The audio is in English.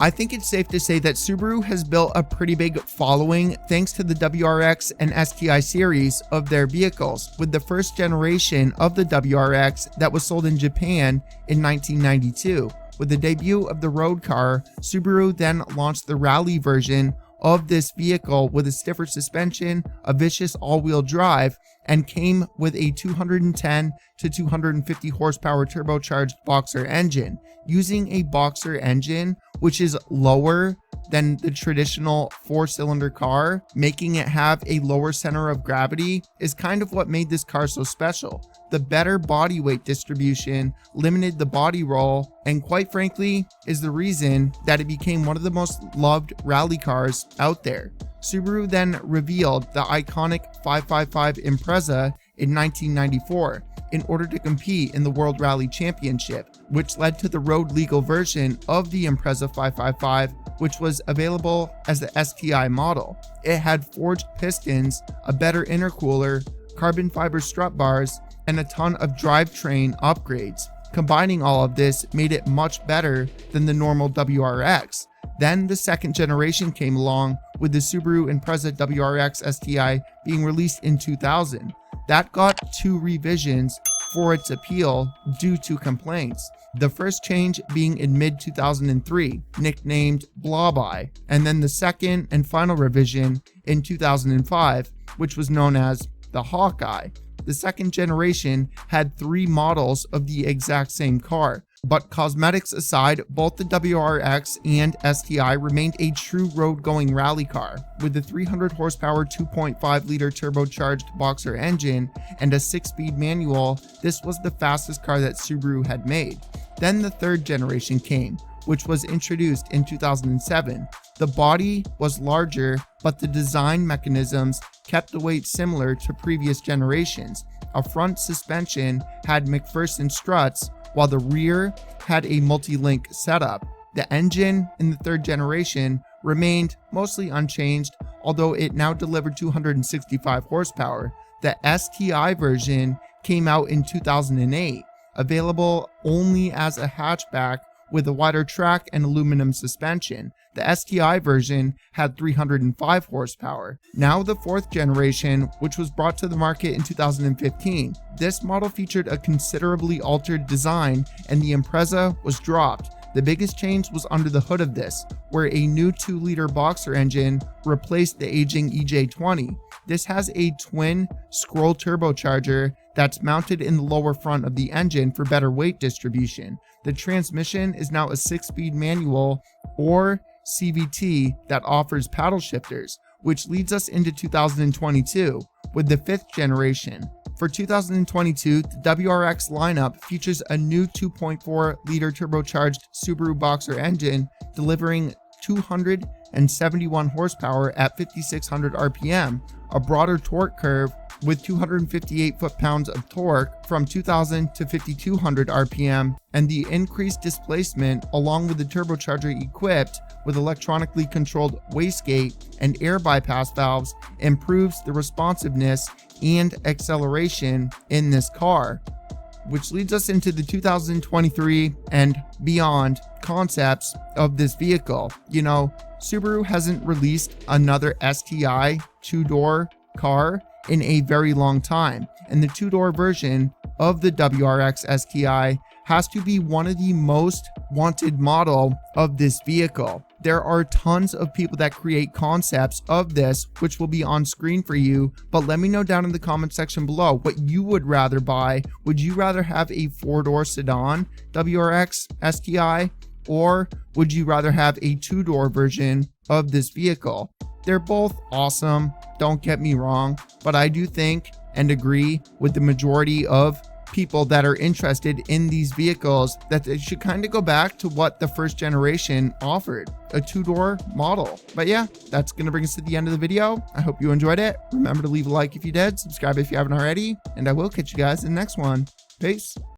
I think it's safe to say that Subaru has built a pretty big following thanks to the WRX and STI series of their vehicles, with the first generation of the WRX that was sold in Japan in 1992. With the debut of the road car, Subaru then launched the rally version of this vehicle with a stiffer suspension, a vicious all-wheel drive, and came with a 210 to 250 horsepower turbocharged boxer engine. Using a boxer engine, which is lower than the traditional 4-cylinder car, making it have a lower center of gravity, is kind of what made this car so special. The better body weight distribution limited the body roll, and quite frankly, is the reason that it became one of the most loved rally cars out there. Subaru then revealed the iconic 555 Impreza in 1994 in order to compete in the World Rally Championship, which led to the road legal version of the Impreza 555, which was available as the STI model. It had forged pistons, a better intercooler, carbon fiber strut bars, and a ton of drivetrain upgrades. Combining all of this made it much better than the normal WRX. Then the second generation came along, with the Subaru Impreza WRX STI being released in 2000. That got 2 revisions for its appeal due to complaints. The first change being in mid-2003, nicknamed Blobeye, and then the second and final revision in 2005, which was known as the Hawkeye. The second generation had 3 models of the exact same car, but cosmetics aside, both the WRX and STI remained a true road-going rally car. With the 300 horsepower 2.5 liter turbocharged boxer engine and a 6-speed manual, this was the fastest car that Subaru had made. Then the third generation came, which was introduced in 2007. The body was larger, but the design mechanisms kept the weight similar to previous generations. A front suspension had McPherson struts, while the rear had a multi-link setup. The engine in the third generation remained mostly unchanged, although it now delivered 265 horsepower. The STI version came out in 2008, available only as a hatchback with a wider track and aluminum suspension. The STI version had 305 horsepower. Now the fourth generation, which was brought to the market in 2015. This model featured a considerably altered design, and the Impreza was dropped. The biggest change was under the hood of this, where a new 2-liter boxer engine replaced the aging EJ20. This has a twin scroll turbocharger that's mounted in the lower front of the engine for better weight distribution. The transmission is now a 6-speed manual or CVT that offers paddle shifters, which leads us into 2022 with the 5th generation. For 2022, the WRX lineup features a new 2.4 liter turbocharged Subaru boxer engine delivering 271 horsepower at 5,600 RPM, a broader torque curve with 258 foot-pounds of torque from 2,000 to 5,200 RPM, and the increased displacement along with the turbocharger equipped with electronically controlled wastegate and air bypass valves improves the responsiveness and acceleration in this car. Which leads us into the 2023 and beyond concepts of this vehicle. You know, Subaru hasn't released another STI 2-door car in a very long time, and the 2-door version of the WRX STI has to be one of the most wanted model of this vehicle. There are tons of people that create concepts of this, which will be on screen for you, but let me know down in the comment section below what you would rather buy. Would you rather have a 4-door sedan WRX STI, or would you rather have a 2-door version of this vehicle? They're both awesome, don't get me wrong, but I do think and agree with the majority of people that are interested in these vehicles that they should kind of go back to what the first generation offered, a 2-door model. But yeah, that's going to bring us to the end of the video. I hope you enjoyed it. Remember to leave a like if you did, subscribe if you haven't already, and I will catch you guys in the next one. Peace.